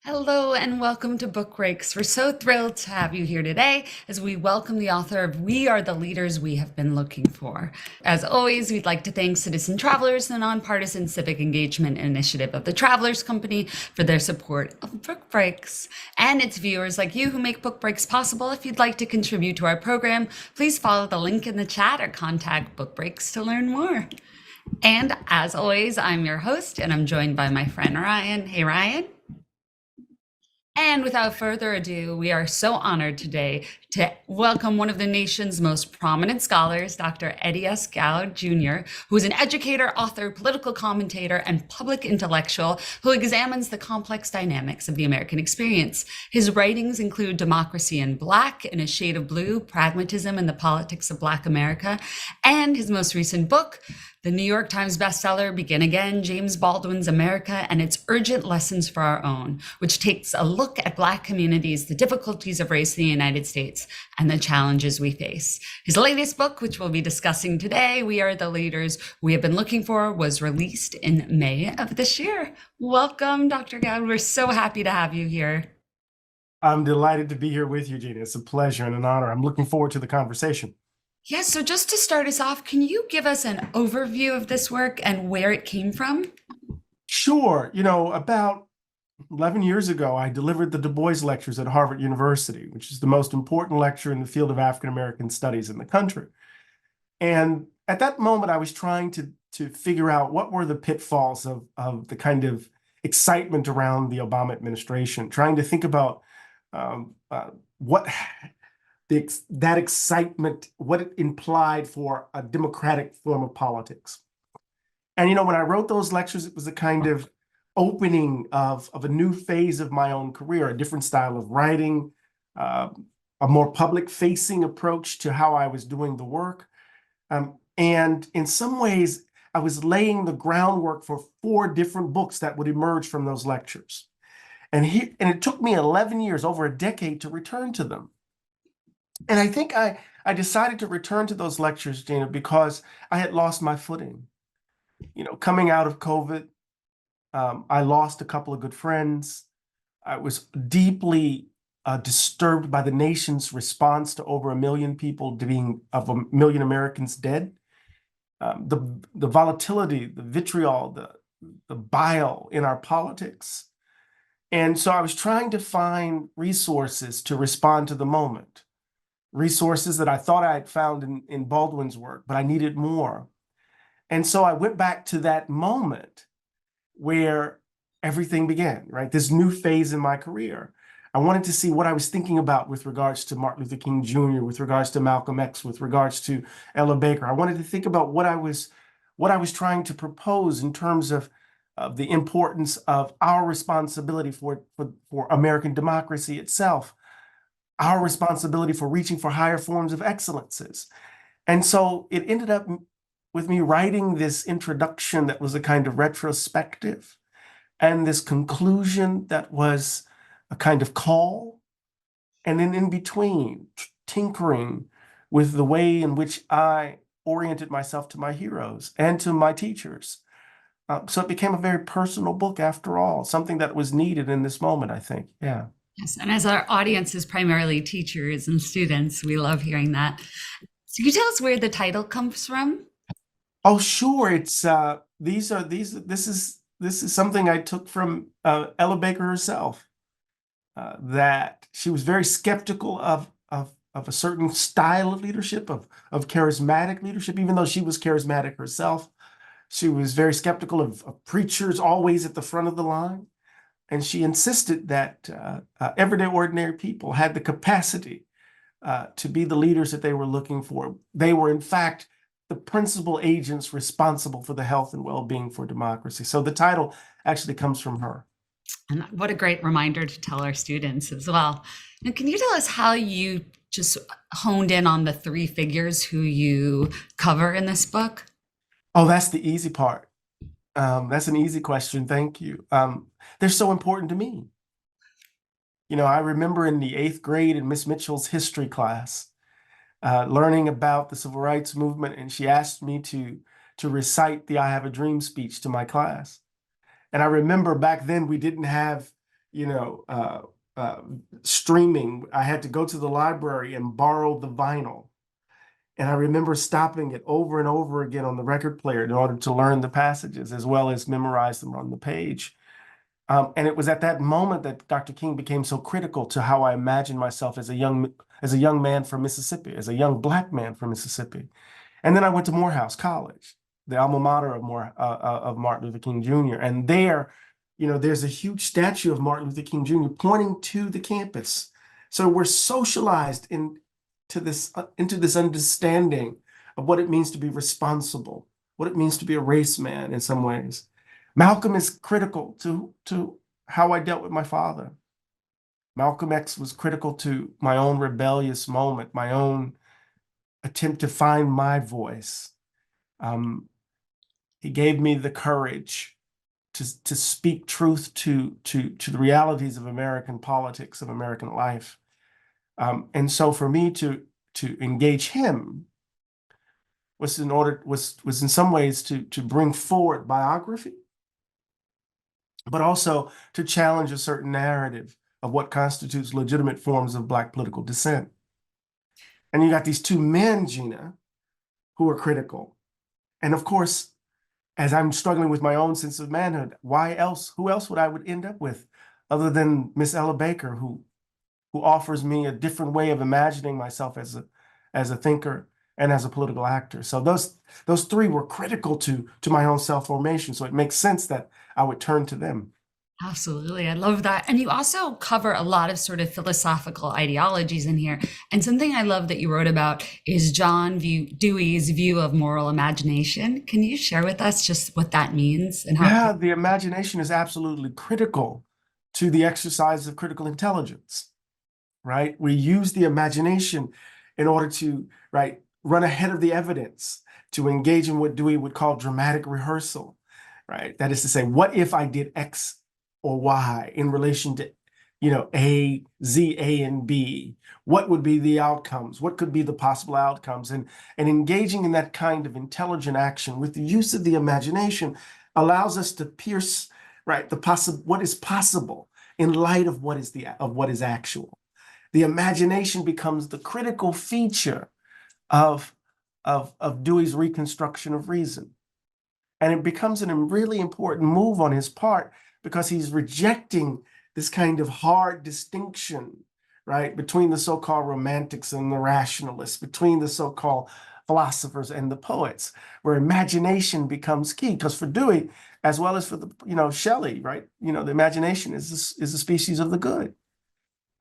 Hello and welcome to Book Breaks. We're so thrilled to have you here today as we welcome the author of We Are the Leaders We Have Been Looking For. As always, we'd like to thank Citizen Travelers, the nonpartisan civic engagement initiative of the Travelers Company, for their support of Book Breaks. And it's viewers like you who make Book Breaks possible. If you'd like to contribute to our program, please follow the link in the chat or contact Book Breaks to learn more. And as always, I'm your host and I'm joined by my friend Ryan. Hey, Ryan. And without further ado, we are so honored today to welcome one of the nation's most prominent scholars, Dr. Eddie S. Glaude Jr., who is an educator, author, political commentator, and public intellectual who examines the complex dynamics of the American experience. His writings include Democracy in Black, In a Shade of Blue, Pragmatism and the Politics of Black America, and his most recent book, the New York Times bestseller, Begin Again, James Baldwin's America and Its Urgent Lessons for Our Own, which takes a look at Black communities, the difficulties of race in the United States, and the challenges we face. His latest book, which we'll be discussing today, We Are the Leaders We Have Been Looking For, was released in May of this year. Welcome, Dr. Glaude. We're so happy to have you here. I'm delighted to be here with you, Gina. It's a pleasure and an honor. I'm looking forward to the conversation. Yes, so just to start us off, can you give us an overview of this work and where it came from? Sure. About 11 years ago, I delivered the Du Bois Lectures at Harvard University, which is the most important lecture in the field of African American studies in the country. And at that moment, I was trying to figure out what were the pitfalls of the kind of excitement around the Obama administration, trying to think about what that excitement, what it implied for a democratic form of politics. And, when I wrote those lectures, it was a kind of opening of a new phase of my own career, a different style of writing, a more public-facing approach to how I was doing the work. And in some ways, I was laying the groundwork for 4 different books that would emerge from those lectures. And it took me 11 years, over a decade, to return to them. And I think I decided to return to those lectures, Gina, because I had lost my footing. Coming out of COVID, I lost a couple of good friends. I was deeply disturbed by the nation's response to over 1 million people of 1 million Americans dead. The volatility, the vitriol, the bile in our politics. And so I was trying to find resources to respond to the moment. Resources that I thought I had found in Baldwin's work, but I needed more. And so I went back to that moment where everything began, right? This new phase in my career. I wanted to see what I was thinking about with regards to Martin Luther King Jr., with regards to Malcolm X, with regards to Ella Baker. I wanted to think about what I was trying to propose in terms of the importance of our responsibility for American democracy itself, our responsibility for reaching for higher forms of excellences. And so it ended up with me writing this introduction that was a kind of retrospective, and this conclusion that was a kind of call, and then in between, tinkering with the way in which I oriented myself to my heroes and to my teachers. So it became a very personal book after all, something that was needed in this moment, I think. Yeah. Yes, and as our audience is primarily teachers and students, we love hearing that. So can you tell us where the title comes from? Oh, sure. It's this is something I took from Ella Baker herself. That she was very skeptical of a certain style of leadership, of charismatic leadership, even though she was charismatic herself. She was very skeptical of preachers always at the front of the line. And she insisted that everyday, ordinary people had the capacity to be the leaders that they were looking for. They were, in fact, the principal agents responsible for the health and well-being for democracy. So the title actually comes from her. And what a great reminder to tell our students as well. Now, can you tell us how you just honed in on the 3 figures who you cover in this book? Oh, that's the easy part. That's an easy question. Thank you. They're so important to me. I remember in the 8th grade in Miss Mitchell's history class, learning about the civil rights movement, and she asked me to recite the I Have a Dream speech to my class. And I remember back then we didn't have, you know, streaming. I had to go to the library and borrow the vinyl. And I remember stopping it over and over again on the record player in order to learn the passages as well as memorize them on the page. And it was at that moment that Dr. King became so critical to how I imagined myself as a young man from Mississippi, as a young Black man from Mississippi. And then I went to Morehouse College, the alma mater of Martin Luther King Jr. And there, there's a huge statue of Martin Luther King Jr. pointing to the campus. So we're socialized into this understanding of what it means to be responsible, what it means to be a race man in some ways. Malcolm is critical to how I dealt with my father. Malcolm X was critical to my own rebellious moment, my own attempt to find my voice. He gave me the courage to speak truth to the realities of American politics, of American life. And so for me to engage him was in some ways to bring forward biography, but also to challenge a certain narrative of what constitutes legitimate forms of Black political dissent. And you got these two men, Gina, who are critical. And of course, as I'm struggling with my own sense of manhood, who else would I end up with other than Miss Ella Baker, who offers me a different way of imagining myself as a thinker and as a political actor. So those three were critical to my own self-formation. So it makes sense that I would turn to them. Absolutely. I love that. And you also cover a lot of sort of philosophical ideologies in here. And something I love that you wrote about is Dewey's view of moral imagination. Can you share with us just what that means and how? Yeah, the imagination is absolutely critical to the exercise of critical intelligence, right? We use the imagination in order to, right, run ahead of the evidence, to engage in what Dewey would call dramatic rehearsal, right? That is to say, what if I did X or Y in relation to, A, Z, A, and B? What would be the outcomes? What could be the possible outcomes? And engaging in that kind of intelligent action with the use of the imagination allows us to pierce, right, what is possible in light of what is actual. The imagination becomes the critical feature of Dewey's reconstruction of reason. And it becomes a really important move on his part because he's rejecting this kind of hard distinction, right, between the so-called romantics and the rationalists, between the so-called philosophers and the poets, where imagination becomes key. Because for Dewey, as well as for Shelley, right, the imagination is a species of the good.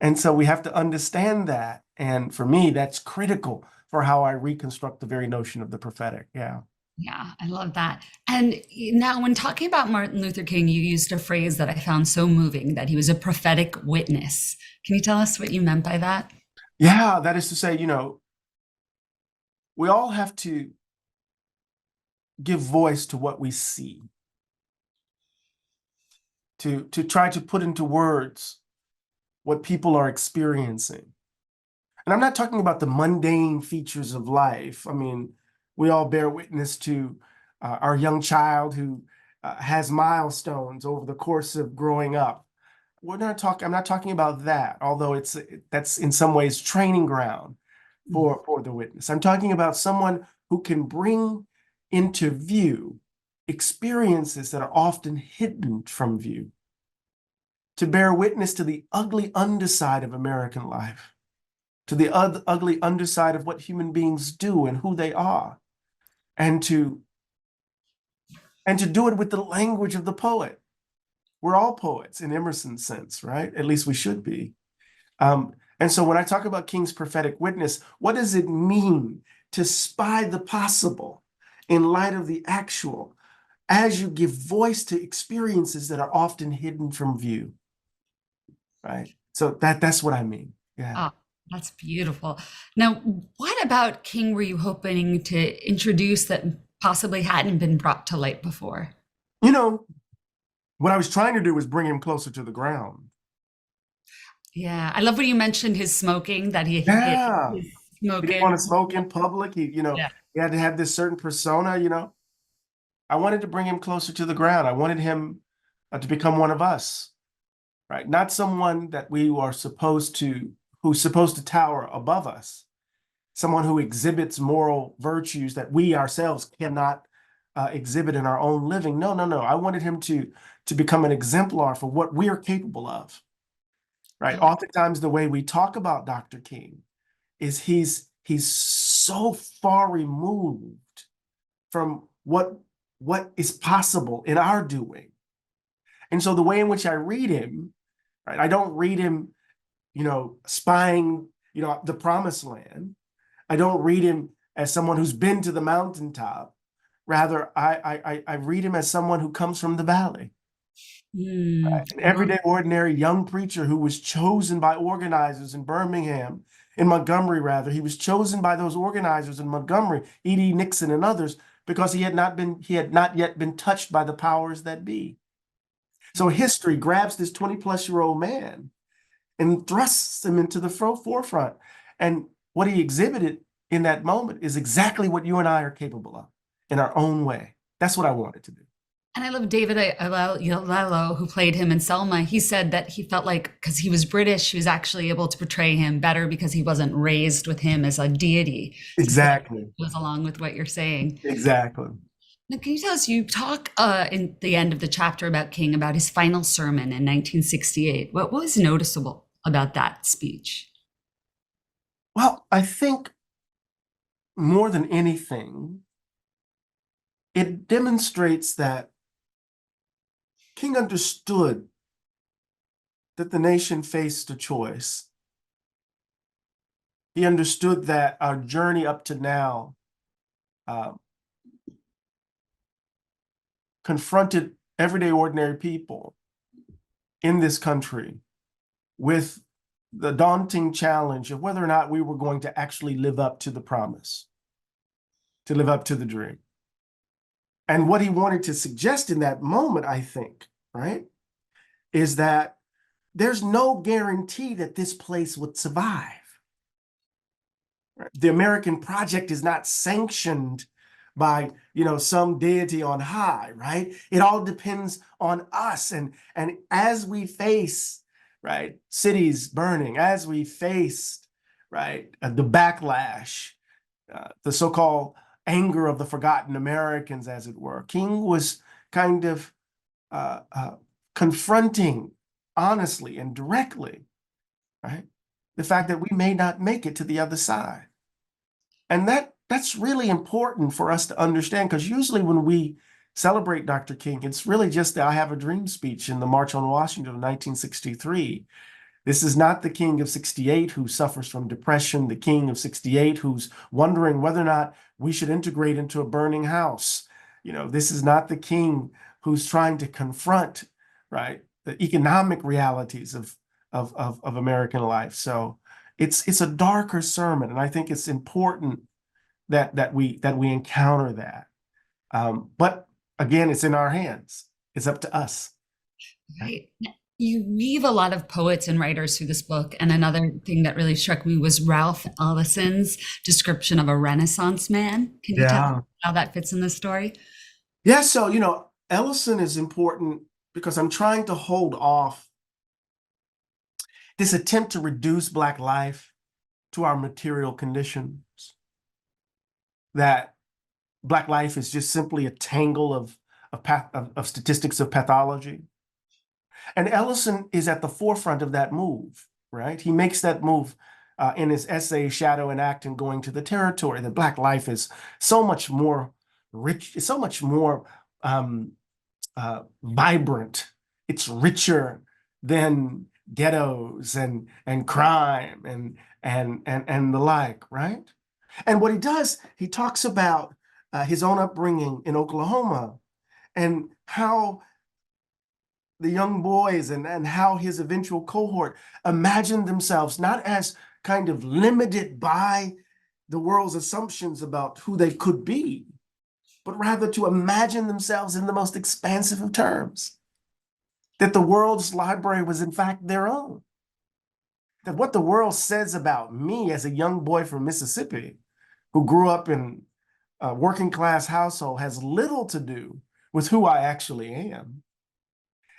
And so we have to understand that. And for me, that's critical for how I reconstruct the very notion of the prophetic. Yeah. Yeah, I love that. And now, when talking about Martin Luther King, you used a phrase that I found so moving, that he was a prophetic witness. Can you tell us what you meant by that? Yeah, that is to say, we all have to give voice to what we see, to try to put into words what people are experiencing. And I'm not talking about the mundane features of life. I mean, we all bear witness to our young child who has milestones over the course of growing up. I'm not talking about that, although that's in some ways training ground for the witness. I'm talking about someone who can bring into view experiences that are often hidden from view, to bear witness to the ugly underside of American life, to the ugly underside of what human beings do and who they are, and to do it with the language of the poet. We're all poets in Emerson's sense, right? At least we should be. And so when I talk about King's prophetic witness, what does it mean to spy the possible in light of the actual as you give voice to experiences that are often hidden from view, right? So that's what I mean. Yeah. Oh, that's beautiful. Now, what about King were you hoping to introduce that possibly hadn't been brought to light before? What I was trying to do was bring him closer to the ground. Yeah, I love when you mentioned his smoking, that he Yeah. his He didn't smoking. want to smoke in public. Yeah. He had to have this certain persona. I wanted to bring him closer to the ground. I wanted him to become one of us. right? Not someone that we are who's supposed to tower above us, someone who exhibits moral virtues that we ourselves cannot exhibit in our own living. No, no, no. I wanted him to become an exemplar for what we are capable of, right? Yeah. Oftentimes, the way we talk about Dr. King is he's so far removed from what is possible in our doing. And so the way in which I read him, right, I don't read him, spying, the promised land. I don't read him as someone who's been to the mountaintop. Rather, I read him as someone who comes from the valley, an Well, everyday, ordinary young preacher who was chosen by organizers in Birmingham, in Montgomery, rather. He was chosen by those organizers in Montgomery, E.D. Nixon and others, because he had not yet been touched by the powers that be. So history grabs this 20-plus-year-old man and thrusts him into the forefront. And what he exhibited in that moment is exactly what you and I are capable of in our own way. That's what I wanted to do. and I love David Oyelowo, who played him in Selma. He said that he felt like because he was British, he was actually able to portray him better because he wasn't raised with him as a deity. So that Exactly. goes along with what you're saying. Exactly. Now, can you tell us, you talk in the end of the chapter about King, about his final sermon in 1968. What was noticeable about that speech? Well, I think more than anything, it demonstrates that King understood that the nation faced a choice. He understood that our journey up to now uh, confronted everyday, ordinary people in this country with the daunting challenge of whether or not we were going to actually live up to the promise, to live up to the dream. And what he wanted to suggest in that moment, I think, right, is that there's no guarantee that this place would survive. The American project is not sanctioned by, some deity on high, right? It all depends on us. And as we face, right, cities burning, as we faced, right, the backlash, the so-called anger of the forgotten Americans, as it were, King was kind of confronting honestly and directly, right, the fact that we may not make it to the other side. And that's really important for us to understand, because usually when we celebrate Dr. King, it's really just the I Have a Dream speech in the March on Washington of 1963. This is not the King of 68 who suffers from depression, the King of 68 who's wondering whether or not we should integrate into a burning house. This is not the King who's trying to confront, right, the economic realities of American life. So it's a darker sermon, and I think it's important that we encounter that. But again, it's in our hands. It's up to us. Right. You weave a lot of poets and writers through this book. And another thing that really struck me was Ralph Ellison's description of a Renaissance man. Can you tell me Yeah. how that fits in the story? Yeah. So, Ellison is important because I'm trying to hold off this attempt to reduce Black life to our material conditions, that Black life is just simply a tangle of statistics of pathology. And Ellison is at the forefront of that move, right? He makes that move in his essay, Shadow and Act and Going to the Territory, that Black life is so much more rich, it's so much more vibrant. It's richer than ghettos and crime and the like, right? And what he does, he talks about his own upbringing in Oklahoma and how the young boys and how his eventual cohort imagined themselves not as kind of limited by the world's assumptions about who they could be, but rather to imagine themselves in the most expansive of terms, that the world's library was in fact their own, that what the world says about me as a young boy from Mississippi who grew up in a working class household has little to do with who I actually am.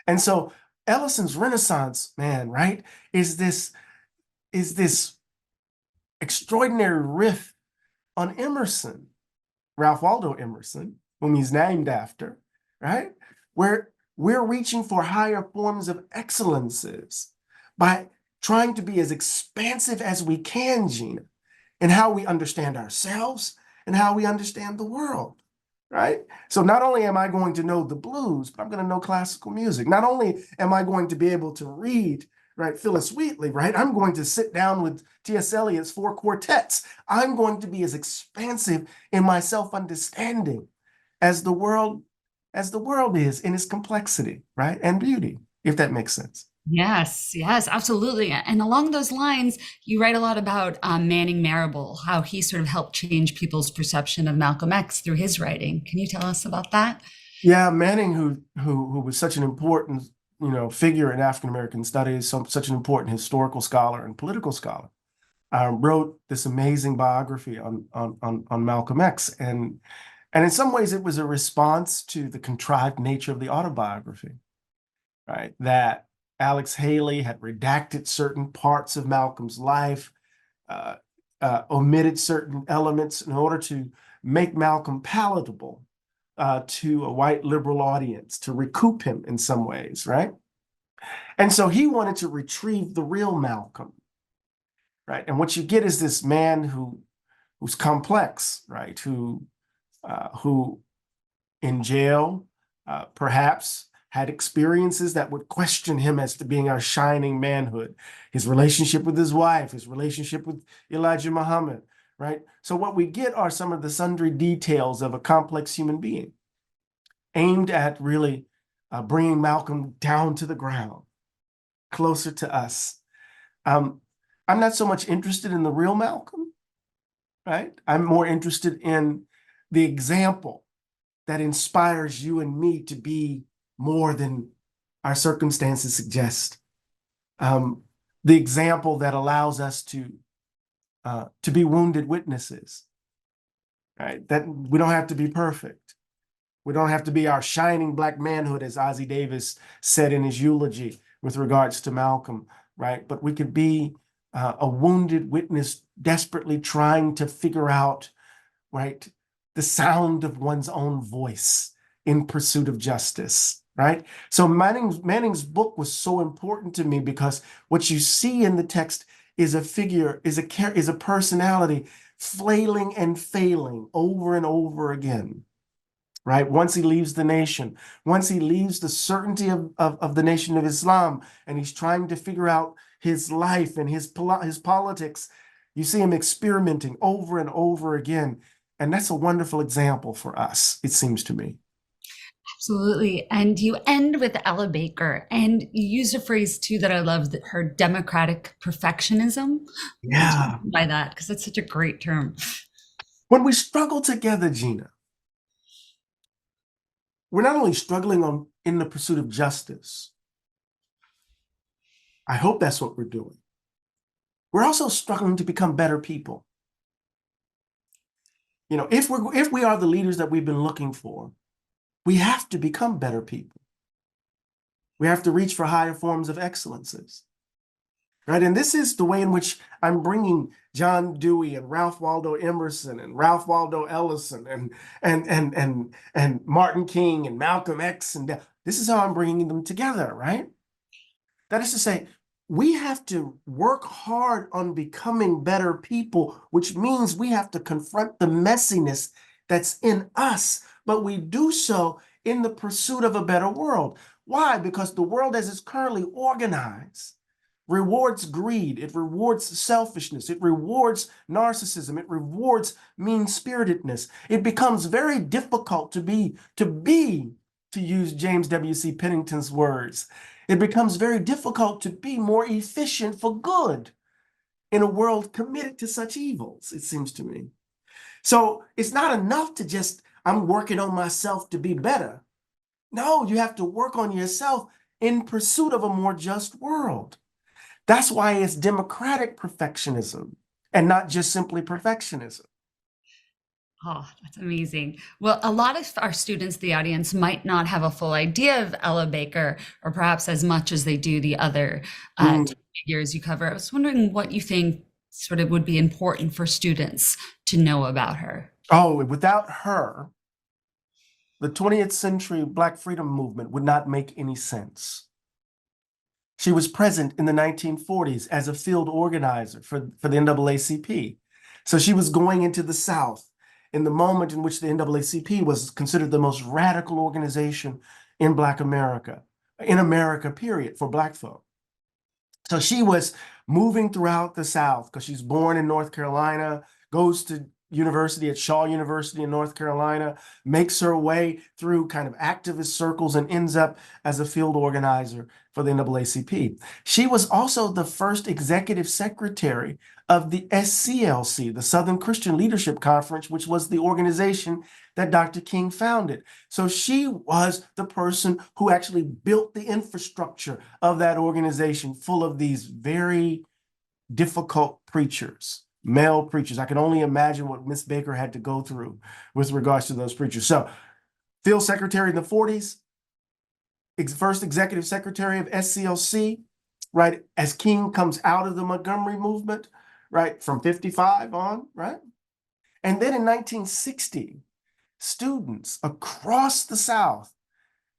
And so Ellison's Renaissance man, right, is this extraordinary riff on Emerson, Ralph Waldo Emerson, whom he's named after, right? Where we're reaching for higher forms of excellences by trying to be as expansive as we can, Gina, in how we understand ourselves and how we understand the world, right? So not only am I going to know the blues, but I'm going to know classical music. Not only am I going to be able to read, right, Phyllis Wheatley, right? I'm going to sit down with T.S. Eliot's four quartets. I'm going to be as expansive in my self-understanding as the world is in its complexity, right? And beauty, if that makes sense. Yes, yes, absolutely. And along those lines, you write a lot about Manning Marable, how he sort of helped change people's perception of Malcolm X through his writing. Can you tell us about that? Yeah, Manning, who was such an important, figure in African American studies, such an important historical scholar and political scholar, wrote this amazing biography on Malcolm X, and in some ways it was a response to the contrived nature of the autobiography, right? That Alex Haley had redacted certain parts of Malcolm's life, uh, omitted certain elements in order to make Malcolm palatable to a white liberal audience, to recoup him in some ways, right? And so he wanted to retrieve the real Malcolm, right? And what you get is this man who's complex, right? Who in jail perhaps had experiences that would question him as to being our shining manhood, his relationship with his wife, his relationship with Elijah Muhammad, right? So what we get are some of the sundry details of a complex human being aimed at really bringing Malcolm down to the ground, closer to us. Um, I'm not so much interested in the real Malcolm, right? I'm more interested in the example that inspires you and me to be more than our circumstances suggest. The example that allows us to be wounded witnesses, right? That we don't have to be perfect. We don't have to be our shining black manhood, as Ossie Davis said in his eulogy with regards to Malcolm, right? But we could be a wounded witness desperately trying to figure out, right, the sound of one's own voice in pursuit of justice, right? So Manning's book was so important to me because what you see in the text is a figure, is a personality flailing and failing over and over again, right? Once he leaves the nation, once he leaves the certainty of the Nation of Islam, and he's trying to figure out his life and his politics, you see him experimenting over and over again. And that's a wonderful example for us, it seems to me. Absolutely. And you end with Ella Baker, and you used a phrase too that I love, that her democratic perfectionism. What do you Yeah. mean by that? Because that's such a great term. When we struggle together, Gina, we're not only struggling in the pursuit of justice. I hope that's what we're doing. We're also struggling to become better people. If we are the leaders that we've been looking for, we have to become better people. We have to reach for higher forms of excellences, right? And this is the way in which I'm bringing John Dewey and Ralph Waldo Emerson and Ralph Waldo Ellison and Martin King and Malcolm X, and this is how I'm bringing them together, right? That is to say, we have to work hard on becoming better people, which means we have to confront the messiness that's in us, but we do so in the pursuit of a better world. Why? Because the world as it's currently organized rewards greed, it rewards selfishness, it rewards narcissism, it rewards mean-spiritedness. It becomes very difficult to use James W.C. Pennington's words, it becomes very difficult to be more efficient for good in a world committed to such evils, it seems to me. So it's not enough to just, I'm working on myself to be better. No, you have to work on yourself in pursuit of a more just world. That's why it's democratic perfectionism and not just simply perfectionism. Oh, that's amazing. Well, a lot of our students, the audience, might not have a full idea of Ella Baker, or perhaps as much as they do the other Mm. figures you cover. I was wondering what you think sort of would be important for students to know about her. Oh, without her, the 20th century Black freedom movement would not make any sense. She was present in the 1940s as a field organizer for the NAACP. So she was going into the South in the moment in which the NAACP was considered the most radical organization in Black America, in America, period, for Black folk. So she was moving throughout the South because she's born in North Carolina, goes to university at Shaw University in North Carolina, makes her way through kind of activist circles and ends up as a field organizer for the NAACP. She was also the first executive secretary of the SCLC, the Southern Christian Leadership Conference, which was the organization that Dr. King founded. So she was the person who actually built the infrastructure of that organization full of these very difficult preachers, male preachers. I can only imagine what Miss Baker had to go through with regards to those preachers. So field secretary in the 40s, first executive secretary of SCLC, right, as King comes out of the Montgomery movement, right, from 55 on, right? And then in 1960, students across the South,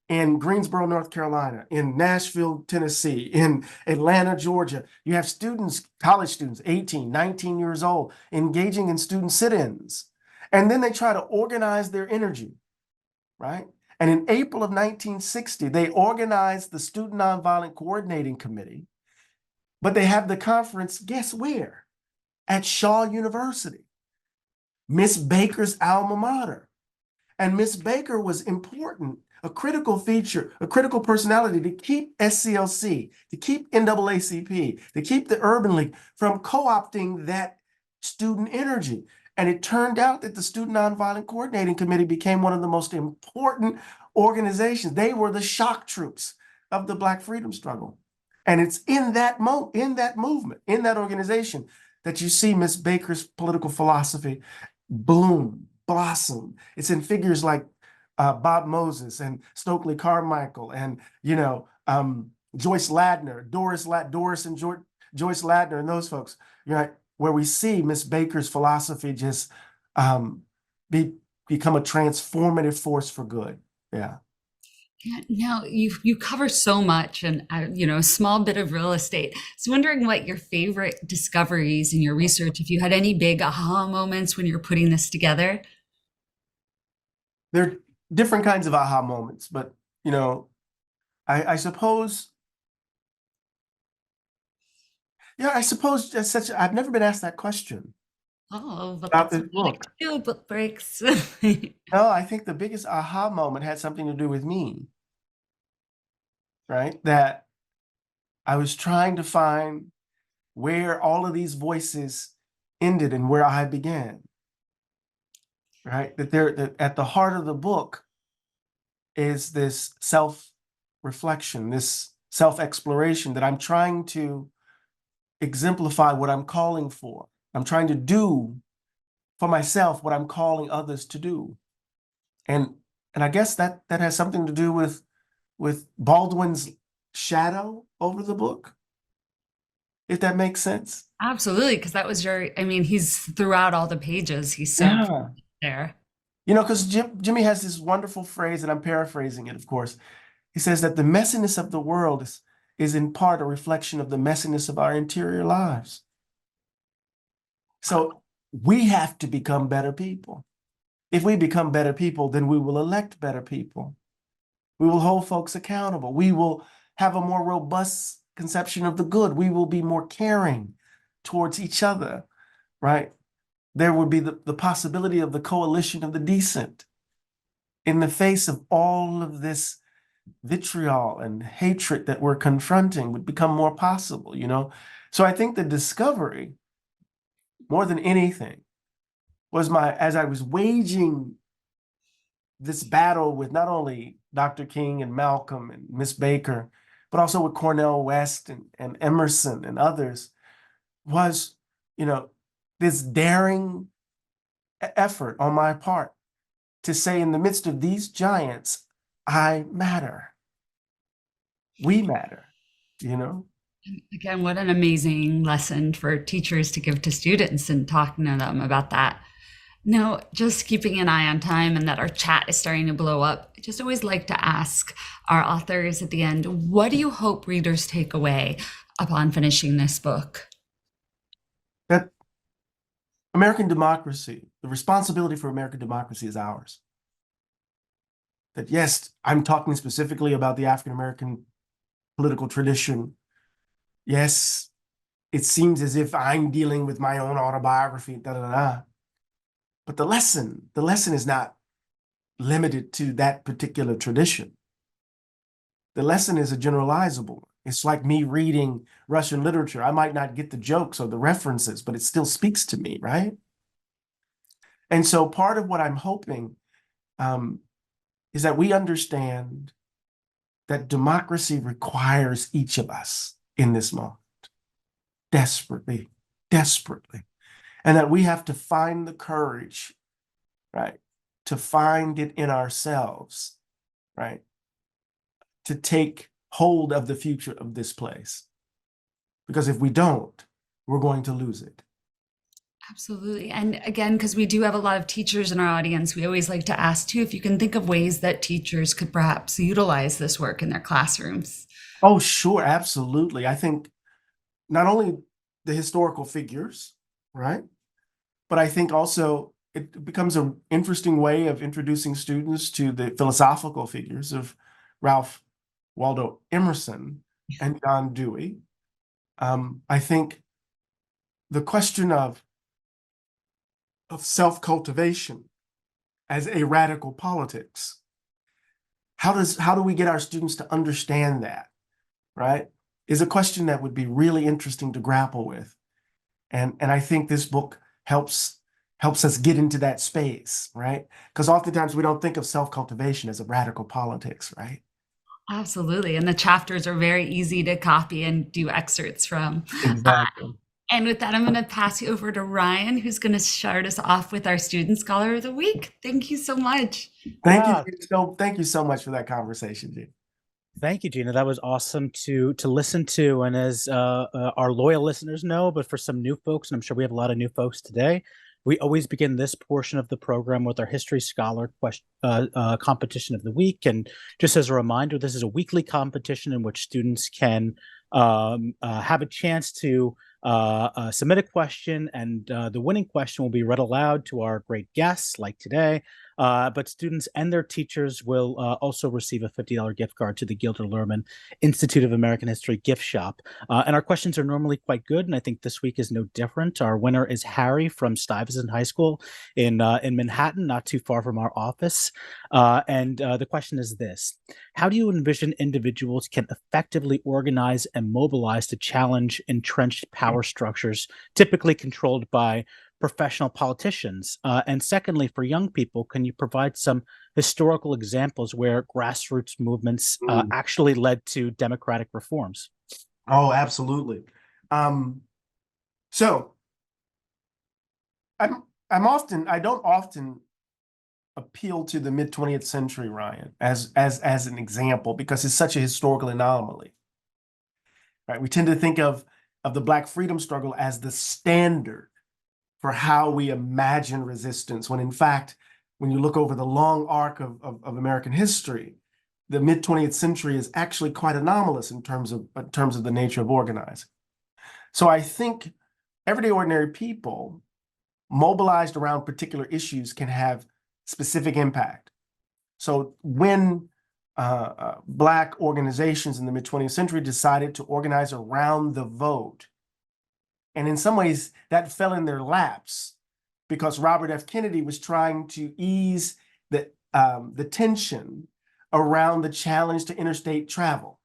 in Greensboro, North Carolina, in Nashville, Tennessee, in Atlanta, Georgia, you have students, college students, 18, 19 years old, engaging in student sit-ins. And then they try to organize their energy, right? And in April of 1960, they organized the Student Nonviolent Coordinating Committee, but they have the conference, guess where? At Shaw University, Miss Baker's alma mater. And Miss Baker was important, a critical feature, a critical personality to keep SCLC, to keep NAACP, to keep the Urban League from co-opting that student energy. And it turned out that the Student Nonviolent Coordinating Committee became one of the most important organizations. They were the shock troops of the Black freedom struggle. And it's in that movement, in that organization, that you see Miss Baker's political philosophy bloom, blossom. It's in figures like Bob Moses and Stokely Carmichael and, Joyce Ladner, Doris and Joyce Ladner and those folks, where we see Miss Baker's philosophy just become a transformative force for good. Yeah. Yeah, now you cover so much, and a small bit of real estate. I was wondering what your favorite discoveries in your research, if you had any big aha moments when you're putting this together. There are different kinds of aha moments, but I suppose, I've never been asked that question Oh, but about that's this what I like to book. do, book breaks. No, I think the biggest aha moment had something to do with me, right? That I was trying to find where all of these voices ended and where I began, right? That at the heart of the book is this self-reflection, this self-exploration that I'm trying to exemplify what I'm calling for. I'm trying to do for myself what I'm calling others to do. And I guess that has something to do with Baldwin's shadow over the book, if that makes sense. Absolutely, because that was I mean, he's throughout all the pages. He's so Yeah. there. Because Jimmy has this wonderful phrase, and I'm paraphrasing it, of course. He says that the messiness of the world is in part a reflection of the messiness of our interior lives. So we have to become better people. If we become better people, then we will elect better people. We will hold folks accountable. We will have a more robust conception of the good. We will be more caring towards each other, right? There would be the possibility of the coalition of the decent in the face of all of this vitriol and hatred that we're confronting would become more possible, So I think the discovery, more than anything, was as I was waging this battle with not only Dr. King and Malcolm and Miss Baker, but also with Cornel West and Emerson and others, was, this daring effort on my part to say, in the midst of these giants, I matter. We matter, you know? Again, what an amazing lesson for teachers to give to students and talking to them about that. Now, just keeping an eye on time and that our chat is starting to blow up, I just always like to ask our authors at the end, what do you hope readers take away upon finishing this book? That American democracy, the responsibility for American democracy is ours. That, yes, I'm talking specifically about the African American political tradition. Yes, it seems as if I'm dealing with my own autobiography, da da da. But the lesson is not limited to that particular tradition. The lesson is a generalizable. It's like me reading Russian literature. I might not get the jokes or the references, but it still speaks to me, right? And so part of what I'm hoping is that we understand that democracy requires each of us in this moment, desperately, desperately. And that we have to find the courage, right, to find it in ourselves, right, to take hold of the future of this place. Because if we don't, we're going to lose it. Absolutely. And again, because we do have a lot of teachers in our audience, we always like to ask too if you can think of ways that teachers could perhaps utilize this work in their classrooms. Oh, sure, absolutely. I think not only the historical figures, right, but I think also it becomes an interesting way of introducing students to the philosophical figures of Ralph Waldo Emerson and John Dewey. I think the question of self-cultivation as a radical politics, how do we get our students to understand that, right, is a question that would be really interesting to grapple with. And I think this book helps us get into that space, right? Because oftentimes we don't think of self-cultivation as a radical politics, right? Absolutely. And the chapters are very easy to copy and do excerpts from. Exactly. And with that, I'm going to pass you over to Ryan, who's going to start us off with our Student Scholar of the Week. Thank you so much. Thank you. Yeah, Thank you so much for that conversation, Gene. thank you, Gina. That was awesome to listen to. And as our loyal listeners know, but for some new folks, and I'm sure we have a lot of new folks today, we always begin this portion of the program with our History Scholar competition of the week. And just as a reminder, this is a weekly competition in which students can have a chance to submit a question, and the winning question will be read aloud to our great guests, like today. But students and their teachers will also receive a $50 gift card to the Gilder Lehrman Institute of American History gift shop. And our questions are normally quite good, and I think this week is no different. Our winner is Harry from Stuyvesant High School in Manhattan, not too far from our office. And the question is this: how do you envision individuals can effectively organize and mobilize to challenge entrenched power structures, typically controlled by professional politicians? And secondly, for young people, can you provide some historical examples where grassroots movements actually led to democratic reforms? Oh, absolutely. So I don't often appeal to the mid 20th century, Ryan, as an example, because it's such a historical anomaly. Right? We tend to think of the Black freedom struggle as the standard for how we imagine resistance, when in fact, when you look over the long arc of American history, the mid 20th century is actually quite anomalous in terms of the nature of organizing. So I think everyday ordinary people mobilized around particular issues can have specific impact. So when Black organizations in the mid 20th century decided to organize around the vote, and in some ways that fell in their laps because Robert F. Kennedy was trying to ease the tension around the challenge to interstate travel.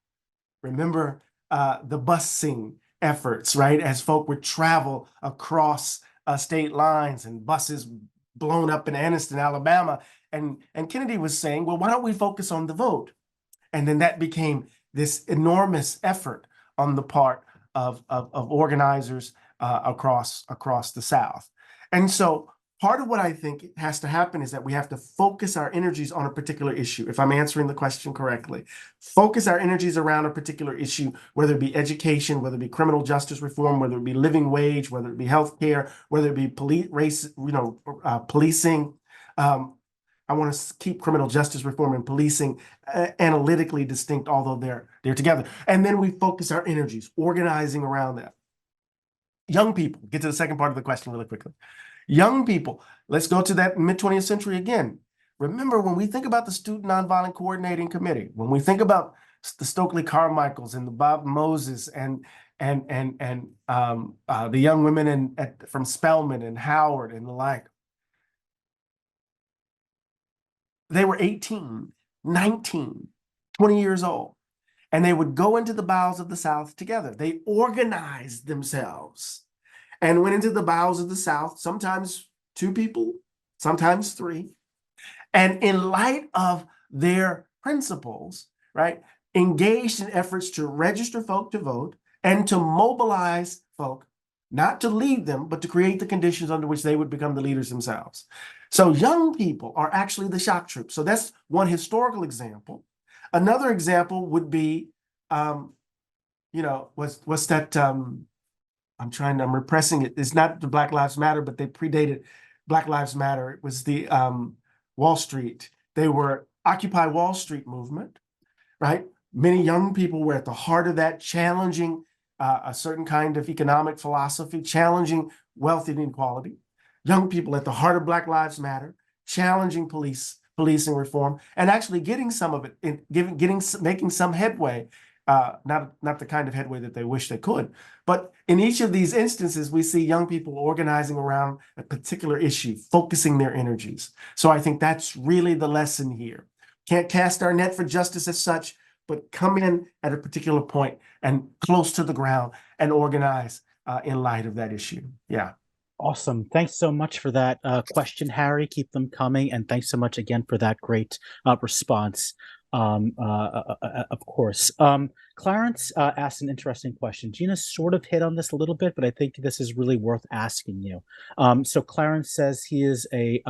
Remember the busing efforts, right? As folk would travel across state lines and buses blown up in Anniston, Alabama. And Kennedy was saying, well, why don't we focus on the vote? And then that became this enormous effort on the part of organizers across the South. And so part of what I think has to happen is that we have to focus our energies on a particular issue, if I'm answering the question correctly. Focus our energies around a particular issue, whether it be education, whether it be criminal justice reform, whether it be living wage, whether it be healthcare, whether it be policing. I want to keep criminal justice reform and policing analytically distinct, although they're together. And then we focus our energies, organizing around that. Young people, get to the second part of the question really quickly. Young people, let's go to that mid-20th century again. Remember, when we think about the Student Nonviolent Coordinating Committee, when we think about the Stokely Carmichaels and the Bob Moses and the young women from Spelman and Howard and the like, they were 18, 19, 20 years old, and they would go into the bowels of the South together. They organized themselves and went into the bowels of the South, sometimes 2 people, sometimes 3. And in light of their principles, right, engaged in efforts to register folk to vote and to mobilize folk, not to lead them, but to create the conditions under which they would become the leaders themselves. So young people are actually the shock troops. So that's one historical example. Another example would be, what's that, I'm repressing it. It's not the Black Lives Matter, but they predated Black Lives Matter. It was the Wall Street. They were Occupy Wall Street movement, right? Many young people were at the heart of that, challenging a certain kind of economic philosophy, challenging wealth inequality. Young people at the heart of Black Lives Matter, challenging policing reform, and actually getting some of it, making some headway. Not the kind of headway that they wish they could, but in each of these instances, we see young people organizing around a particular issue, focusing their energies. So I think that's really the lesson here. Can't cast our net for justice as such, but come in at a particular point and close to the ground and organize in light of that issue. Yeah. Awesome. Thanks so much for that question, Harry. Keep them coming. And thanks so much again for that great response. Of course. Clarence asked an interesting question. Gina sort of hit on this a little bit, but I think this is really worth asking you. So Clarence says he is a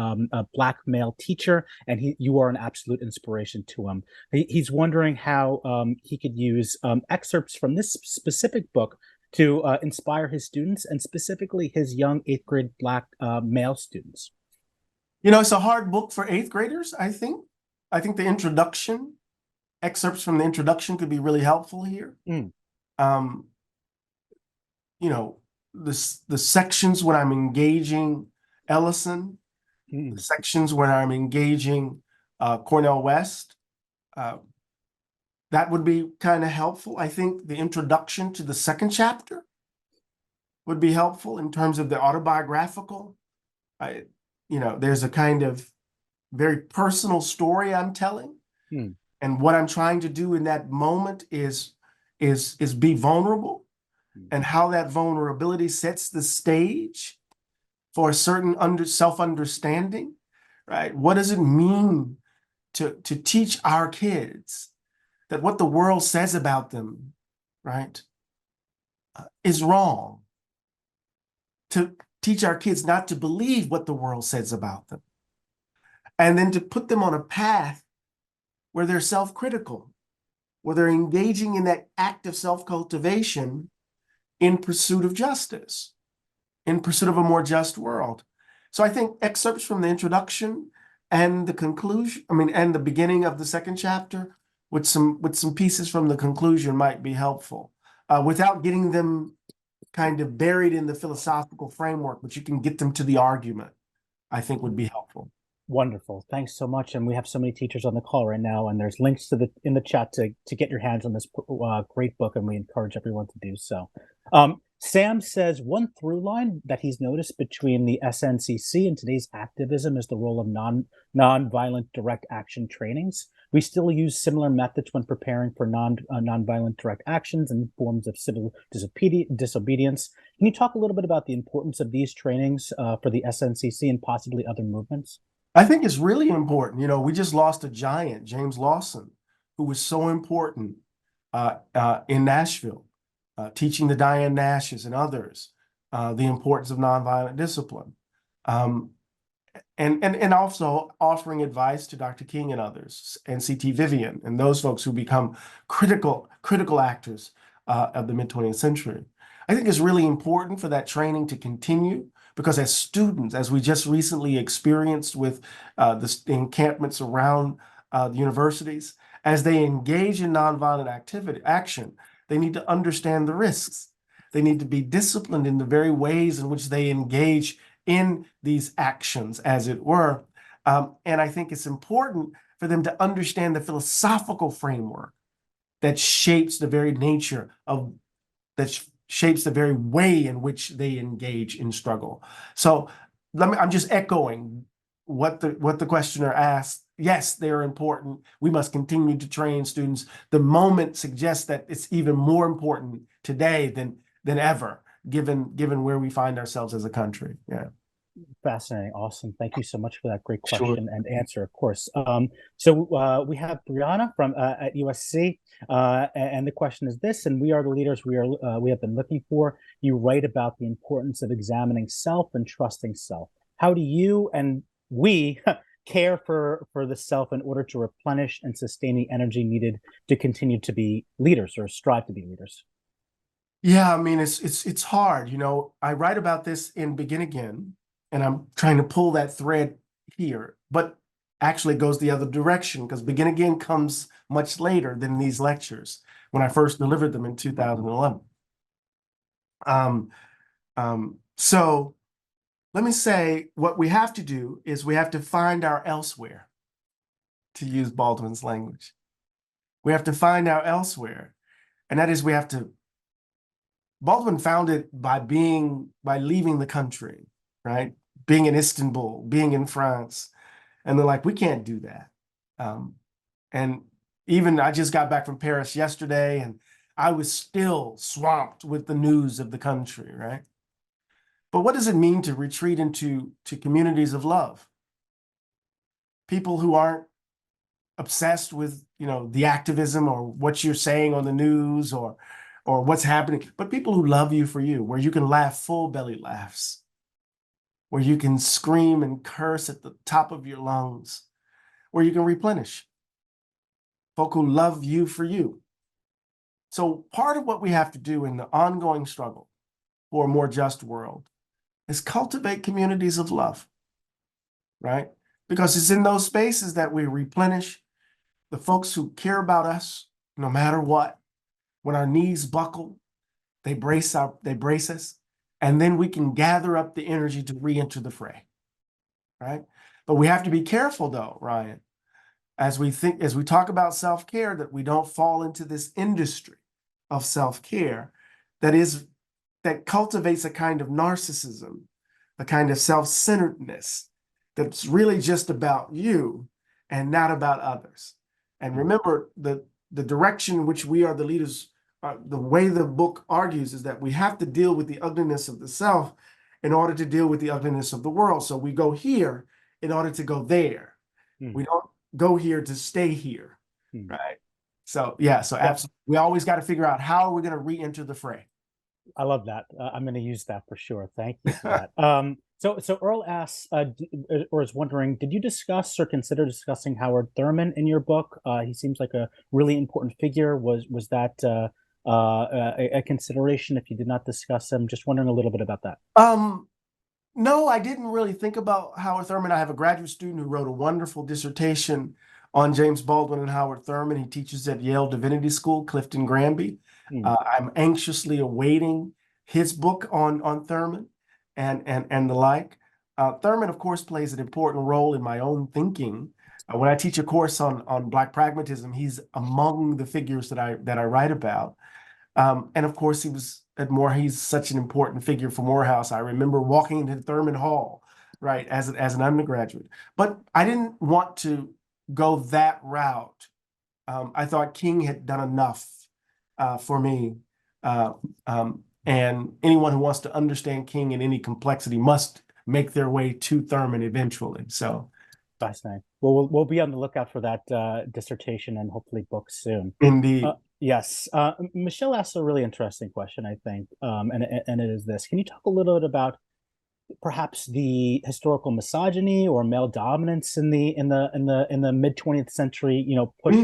Black male teacher, and you are an absolute inspiration to him. He's wondering how he could use excerpts from this specific book to inspire his students, and specifically his young 8th grade Black male students. It's a hard book for 8th graders, I think. I think the introduction, excerpts from the introduction could be really helpful here. The sections when I'm engaging Ellison, the sections when I'm engaging Cornel West, that would be kind of helpful. I think the introduction to the second chapter would be helpful in terms of the autobiographical. There's a kind of very personal story I'm telling. And what I'm trying to do in that moment is be vulnerable, and how that vulnerability sets the stage for a certain self-understanding, right? What does it mean to teach our kids that what the world says about them, right, is wrong? To teach our kids not to believe what the world says about them. And then to put them on a path where they're self-critical, where they're engaging in that act of self-cultivation in pursuit of justice, in pursuit of a more just world. So I think excerpts from the introduction and the conclusion, and the beginning of the second chapter with some pieces from the conclusion might be helpful, without getting them kind of buried in the philosophical framework, but you can get them to the argument, I think would be helpful. Wonderful. Thanks so much. And we have so many teachers on the call right now, and there's links in the chat to get your hands on this great book, and we encourage everyone to do so. Sam says one through line that he's noticed between the SNCC and today's activism is the role of non-violent direct action trainings. We still use similar methods when preparing for non-violent direct actions and forms of civil disobedience. Can you talk a little bit about the importance of these trainings for the SNCC and possibly other movements? I think it's really important. We just lost a giant, James Lawson, who was so important in Nashville, teaching the Diane Nashes and others the importance of nonviolent discipline. and also offering advice to Dr. King and others, and C.T. Vivian, and those folks who become critical actors of the mid-20th century. I think it's really important for that training to continue, because as students, as we just recently experienced with the encampments around the universities, as they engage in nonviolent action, they need to understand the risks. They need to be disciplined in the very ways in which they engage in these actions, as it were. And I think it's important for them to understand the philosophical framework that shapes the very nature of, that shapes the very way in which they engage in struggle. So I'm just echoing what the questioner asked. Yes, they are important. We must continue to train students. The moment suggests that it's even more important today than ever, given where we find ourselves as a country. Yeah. Fascinating. Awesome. Thank you so much for that great Sure. question and answer, of course. So we have Brianna from at USC, and the question is this, and we are the leaders we have been looking for. You write about the importance of examining self and trusting self. How do you and we care for the self in order to replenish and sustain the energy needed to continue to be leaders or strive to be leaders? Yeah, I mean, it's hard. You know, I write about this in Begin Again, and I'm trying to pull that thread here, but actually it goes the other direction, because Begin Again comes much later than these lectures, when I first delivered them in 2011. So let me say, what we have to do is we have to find our elsewhere, to use Baldwin's language. We have to find our elsewhere, and that is, we have to. Baldwin found it by leaving the country, right? Being in Istanbul, being in France. And they're like, we can't do that. And even I just got back from Paris yesterday, and I was still swamped with the news of the country, right? But what does it mean to retreat into communities of love? People who aren't obsessed with, the activism or what you're saying on the news or what's happening, but people who love you for you, where you can laugh full belly laughs, where you can scream and curse at the top of your lungs, where you can replenish. Folk who love you for you. So part of what we have to do in the ongoing struggle for a more just world is cultivate communities of love, right? Because it's in those spaces that we replenish the folks who care about us no matter what. When our knees buckle, they brace us, and then we can gather up the energy to re-enter the fray, right? But we have to be careful, though, Ryan, as we talk about self-care, that we don't fall into this industry of self-care that cultivates a kind of narcissism, a kind of self-centeredness that's really just about you and not about others. And remember, the direction in which we are the leaders, the way the book argues, is that we have to deal with the ugliness of the self in order to deal with the ugliness of the world. So we go here in order to go there. We don't go here to stay here, right? So yeah, so absolutely, we always got to figure out how are we going to re-enter the fray. I love that. I'm going to use that for sure. Thank you for that. So Earl asks, or is wondering, did you discuss or consider discussing Howard Thurman in your book? He seems like a really important figure. Was that a consideration if you did not discuss him? Just wondering a little bit about that. No, I didn't really think about Howard Thurman. I have a graduate student who wrote a wonderful dissertation on James Baldwin and Howard Thurman. He teaches at Yale Divinity School, Clifton Granby. I'm anxiously awaiting his book on Thurman and the like. Thurman, of course, plays an important role in my own thinking. When I teach a course on Black pragmatism, he's among the figures that I write about. And of course, he's such an important figure for Morehouse. I remember walking into Thurman Hall, right, as an undergraduate. But I didn't want to go that route. I thought King had done enough for me. And anyone who wants to understand King in any complexity must make their way to Thurman eventually. So fascinating. Well, we'll be on the lookout for that dissertation and hopefully book soon. Indeed. Yes. Michelle asked a really interesting question, I think, and it is this. Can you talk a little bit about perhaps the historical misogyny or male dominance in the mid 20th century, push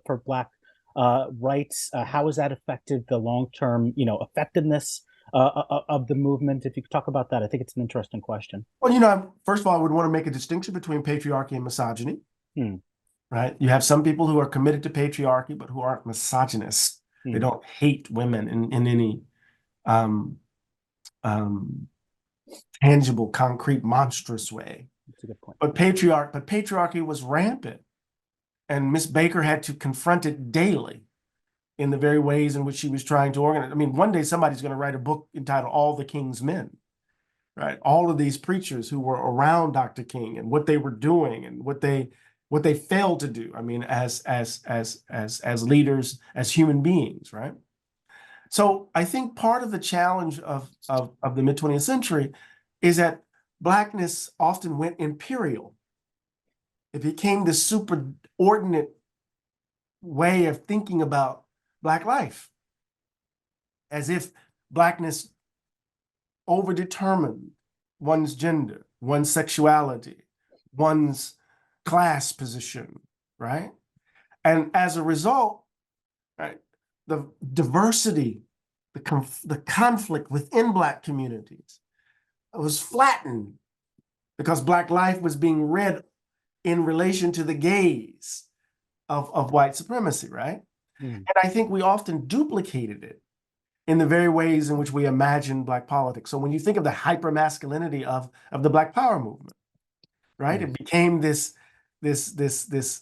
for Black rights? How has that affected the long-term, effectiveness of the movement? If you could talk about that, I think it's an interesting question. Well, first of all, I would want to make a distinction between patriarchy and misogyny. Right? You have some people who are committed to patriarchy, but who aren't misogynists. They don't hate women in any tangible, concrete, monstrous way. That's a good point. But patriarchy was rampant, and Miss Baker had to confront it daily in the very ways in which she was trying to organize. I mean, one day somebody's going to write a book entitled "All the King's Men," right? All of these preachers who were around Dr. King and what they were doing and what they failed to do. I mean, as leaders, as human beings, right? So I think part of the challenge of the mid 20th century is that Blackness often went imperial. It became this superordinate way of thinking about Black life, as if Blackness overdetermined one's gender, one's sexuality, one's class position, right? And as a result, right, the diversity, the conflict within Black communities was flattened because Black life was being read in relation to the gaze of white supremacy, right? And I think we often duplicated it in the very ways in which we imagine Black politics. So when you think of the hypermasculinity of the Black Power movement, right? It became this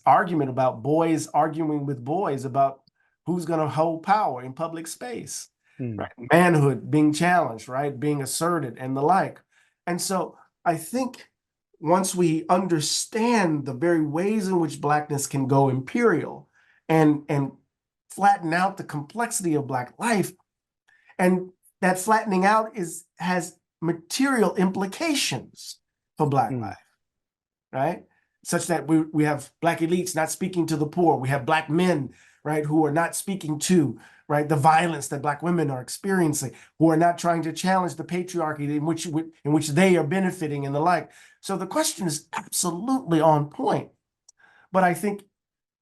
argument about boys arguing with boys about who's going to hold power in public space, right? Manhood being challenged, right? Being asserted and the like. And so I think once we understand the very ways in which Blackness can go imperial and flatten out the complexity of Black life, and that flattening out has material implications for Black life, right? Such that we have Black elites not speaking to the poor. We have Black men, right, who are not speaking to, right, the violence that Black women are experiencing, who are not trying to challenge the patriarchy in which they are benefiting and the like. So the question is absolutely on point. But I think,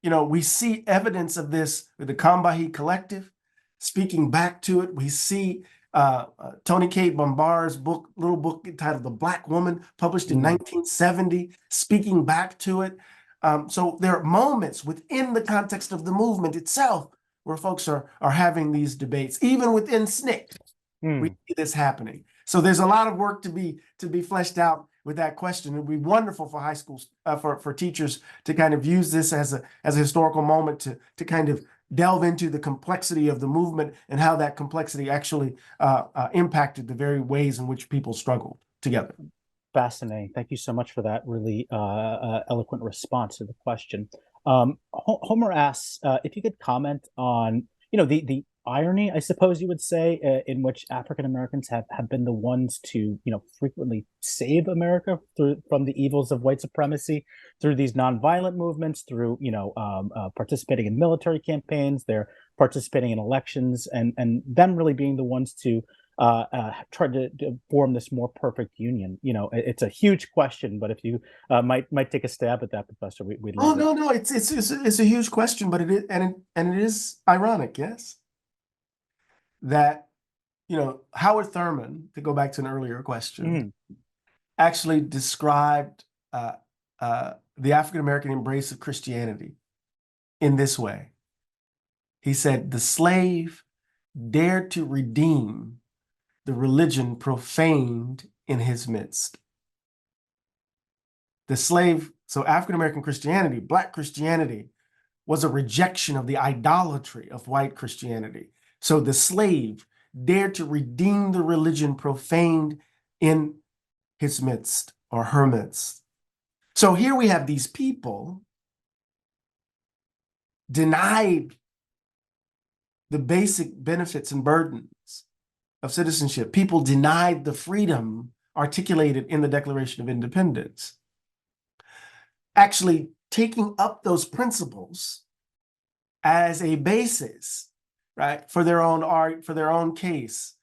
we see evidence of this with the Combahee Collective speaking back to it. We see Toni Cade Bambara's little book entitled The Black Woman, published in 1970, speaking back to it. So there are moments within the context of the movement itself where folks are having these debates, even within SNCC. We see this happening. So there's a lot of work to be fleshed out with that question. It would be wonderful for high schools, for teachers to kind of use this as a historical moment to kind of delve into the complexity of the movement and how that complexity actually impacted the very ways in which people struggled together. Fascinating. Thank you so much for that really eloquent response to the question. Homer asks if you could comment on, the irony, I suppose you would say, in which African Americans have been the ones to, frequently save America from the evils of white supremacy through these nonviolent movements, through, participating in military campaigns, they're participating in elections, and them really being the ones to try to form this more perfect union. It's a huge question, but if you might take a stab at that, Professor, we'd love it. No, it's a huge question, but it is, and it is ironic, yes, that Howard Thurman, to go back to an earlier question, actually described the African American embrace of Christianity in this way. He said, "The slave dared to redeem the religion profaned in his midst." The slave, so African American Christianity, Black Christianity, was a rejection of the idolatry of white Christianity. So the slave dared to redeem the religion profaned in his midst or her midst. So here we have these people denied the basic benefits and burdens of citizenship. People denied the freedom articulated in the Declaration of Independence. Actually taking up those principles as a basis, right, for their own art, for their own case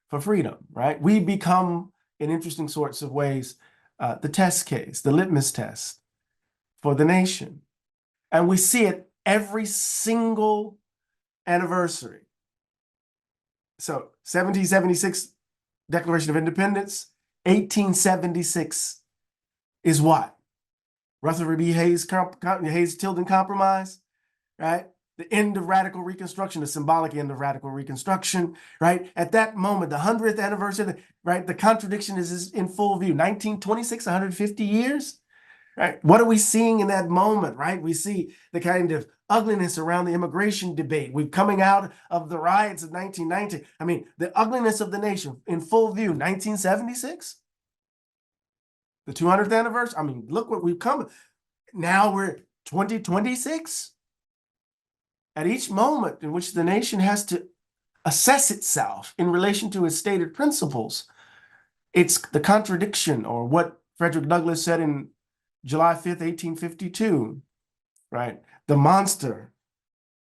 for freedom, right? We become in interesting sorts of ways, the test case, the litmus test for the nation. And we see it every single anniversary. So 1776 Declaration of Independence, 1876 is what? Rutherford B. Hayes-Tilden Compromise, right? The end of radical Reconstruction, the symbolic end of radical Reconstruction, right? At that moment, the 100th anniversary, right? The contradiction is in full view. 1926, 150 years, right? What are we seeing in that moment, right? We see the kind of ugliness around the immigration debate. We're coming out of the riots of 1990. I mean, the ugliness of the nation in full view, 1976? The 200th anniversary? I mean, look what we've come. Now we're 2026. At each moment in which the nation has to assess itself in relation to its stated principles, it's the contradiction, or what Frederick Douglass said in July 5th, 1852, right? The monster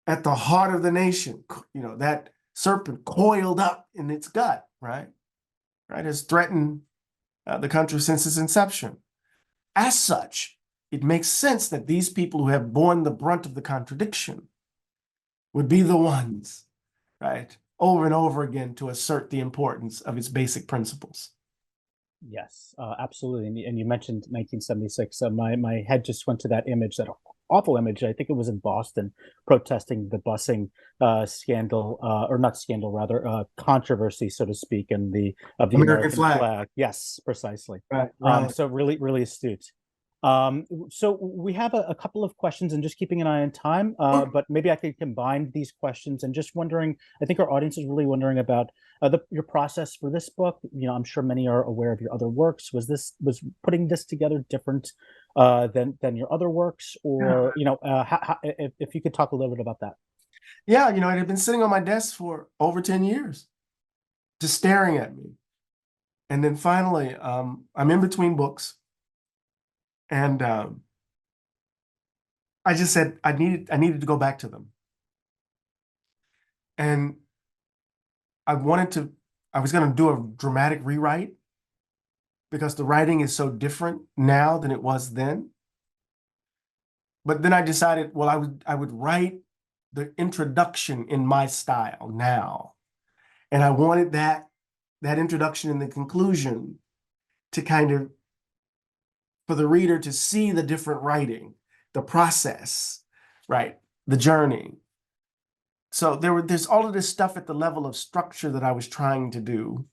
at the heart of the nation, you know, that serpent coiled up in its gut, right? Right, has threatened the country since its inception. As such, it makes sense that these people who have borne the brunt of the contradiction would be the ones, right, over and over again to assert the importance of its basic principles. Yes, absolutely. And you mentioned 1976. My head just went to that image, that awful image. I think it was in Boston, protesting the busing scandal, or not scandal, rather controversy, so to speak, and of the American flag. Yes, precisely. Right. So really astute. So we have a couple of questions, and just keeping an eye on time, but maybe I could combine these questions, and just wondering, I think our audience is really wondering about your process for this book. You know, I'm sure many are aware of your other works. Was putting this together different than your other works, or you know, if you could talk a little bit about that? Yeah, you know, it had been sitting on my desk for over 10 years, just staring at me. And then finally, I'm in between books. And I just said I needed to go back to them. And I was going to do a dramatic rewrite because the writing is so different now than it was then. But then I decided, well, I would write the introduction in my style now. And I wanted that introduction and the conclusion to kind of, for the reader to see the different writing, the process, right? The journey. So there's all of this stuff at the level of structure that I was trying to do,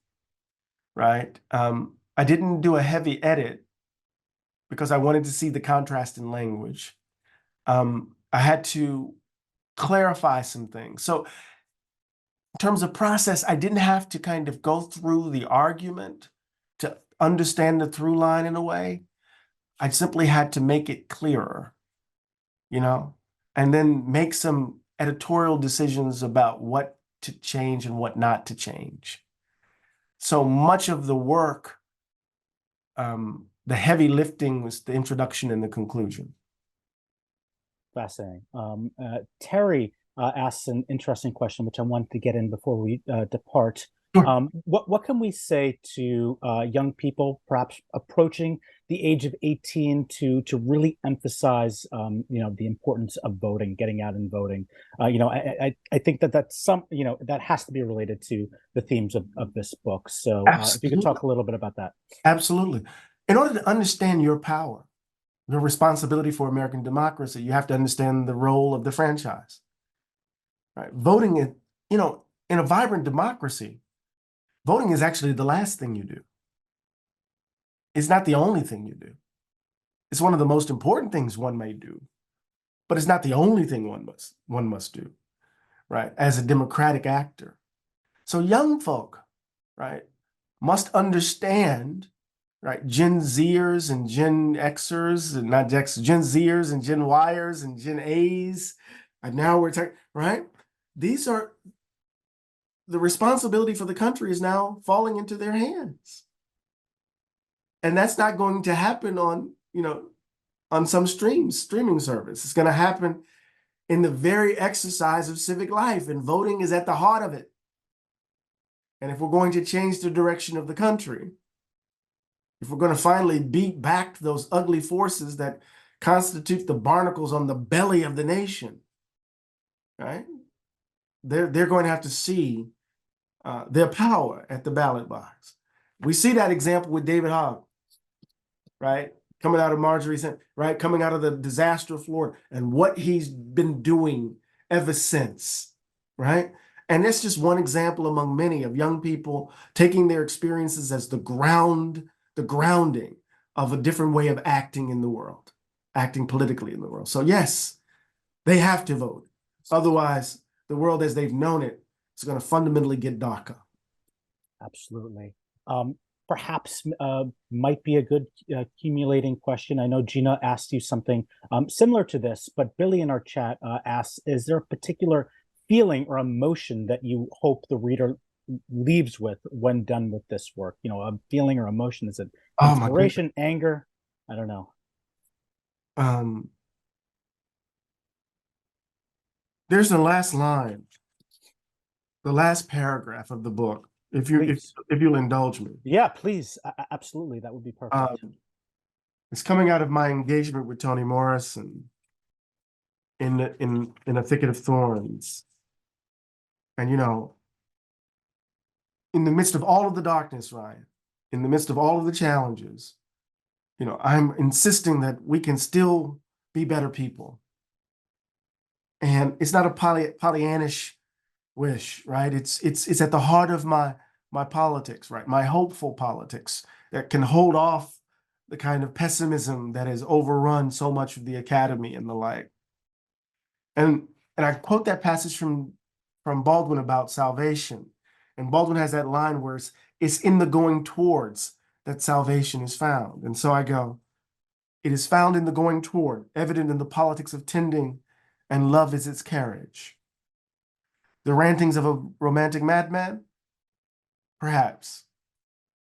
right? I didn't do a heavy edit because I wanted to see the contrast in language. I had to clarify some things. So in terms of process, I didn't have to kind of go through the argument to understand the through line in a way. I simply had to make it clearer, you know, and then make some editorial decisions about what to change and what not to change. So much of the work, the heavy lifting, was the introduction and the conclusion. Fascinating. Terry asks an interesting question, which I wanted to get in before we depart. Sure. What can we say to young people, perhaps approaching the age of 18, to really emphasize, you know, the importance of voting, getting out and voting? You know, I think that's that has to be related to the themes of this book. So if you could talk a little bit about that. Absolutely. In order to understand your power, your responsibility for American democracy, you have to understand the role of the franchise. Right? Voting, you know, in a vibrant democracy, voting is actually the last thing you do. It's not the only thing you do. It's one of the most important things one may do, but it's not the only thing one must do, right? As a democratic actor. So young folk, right, must understand, right, Gen Zers and Gen Xers, and not Gen Zers and Gen Yers and Gen As, and now we're talking, right? These are, the responsibility for the country is now falling into their hands. And that's not going to happen on, you know, on some streaming service. It's going to happen in the very exercise of civic life, and voting is at the heart of it. And if we're going to change the direction of the country, if we're going to finally beat back those ugly forces that constitute the barnacles on the belly of the nation, right? They're going to have to see their power at the ballot box. We see that example with David Hogg, right? Coming out of Marjorie, right? Coming out of the disaster of Florida and what he's been doing ever since, right? And it's just one example among many of young people taking their experiences as the grounding of a different way of acting in the world, acting politically in the world. So yes, they have to vote. Otherwise, the world as they've known it is going to fundamentally get darker. Absolutely. Perhaps might be a good accumulating question. I know Gina asked you something similar to this, but Billy in our chat asks, is there a particular feeling or emotion that you hope the reader leaves with when done with this work? You know, a feeling or emotion. Is it inspiration, anger? I don't know. There's the last line, the last paragraph of the book. If you'll indulge me. Yeah, please. Absolutely. That would be perfect. It's coming out of my engagement with Toni Morrison in a thicket of thorns. And, you know, in the midst of all of the darkness, Ryan, in the midst of all of the challenges, you know, I'm insisting that we can still be better people. And it's not a Pollyannish wish, right? It's at the heart of my politics, right? My hopeful politics that can hold off the kind of pessimism that has overrun so much of the academy and the like. And I quote that passage from Baldwin about salvation. And Baldwin has that line where it's in the going towards that salvation is found. And so I go, it is found in the going toward, evident in the politics of tending, and love is its carriage. The rantings of a romantic madman? Perhaps.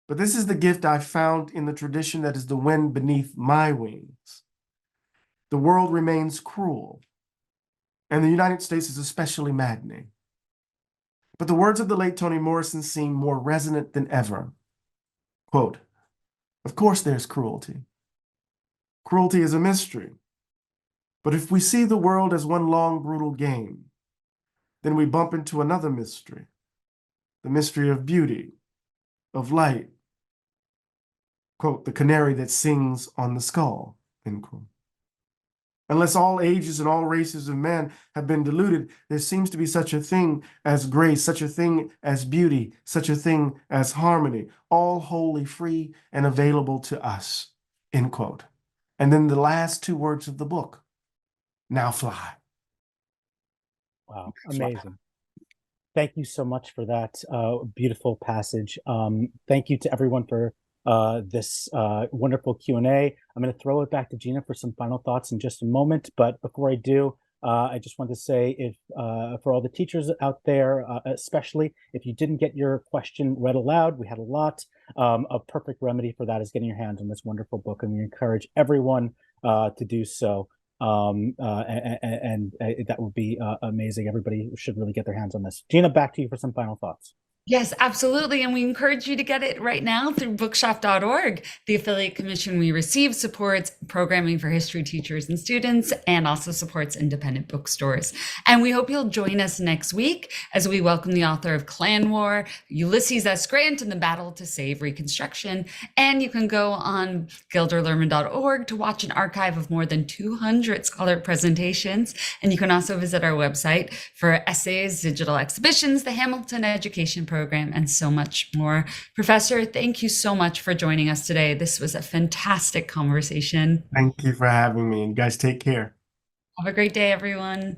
But this is the gift I found in the tradition that is the wind beneath my wings. The world remains cruel, and the United States is especially maddening. But the words of the late Toni Morrison seem more resonant than ever. Quote, of course there's cruelty. Cruelty is a mystery. But if we see the world as one long, brutal game, then we bump into another mystery, the mystery of beauty, of light. Quote, the canary that sings on the skull, end quote. Unless all ages and all races of man have been deluded, there seems to be such a thing as grace, such a thing as beauty, such a thing as harmony, all wholly free and available to us, end quote. And then the last two words of the book, now fly. Wow, amazing. Thank you so much for that beautiful passage. Thank you to everyone for this wonderful Q&A. I'm going to throw it back to Gina for some final thoughts in just a moment. But before I do, I just want to say, if for all the teachers out there, especially if you didn't get your question read aloud, we had a lot. A perfect remedy for that is getting your hands on this wonderful book, and we encourage everyone to do so. And that would be amazing. Everybody should really get their hands on this. Gina, back to you for some final thoughts. Yes, absolutely. And we encourage you to get it right now through bookshop.org. The affiliate commission we receive supports programming for history teachers and students, and also supports independent bookstores. And we hope you'll join us next week as we welcome the author of Clan War, Ulysses S. Grant, and the Battle to Save Reconstruction. And you can go on gilderlerman.org to watch an archive of more than 200 scholar presentations. And you can also visit our website for essays, digital exhibitions, the Hamilton Education Program, and so much more. Professor, thank you so much for joining us today. This was a fantastic conversation. Thank you for having me. You guys take care. Have a great day, everyone.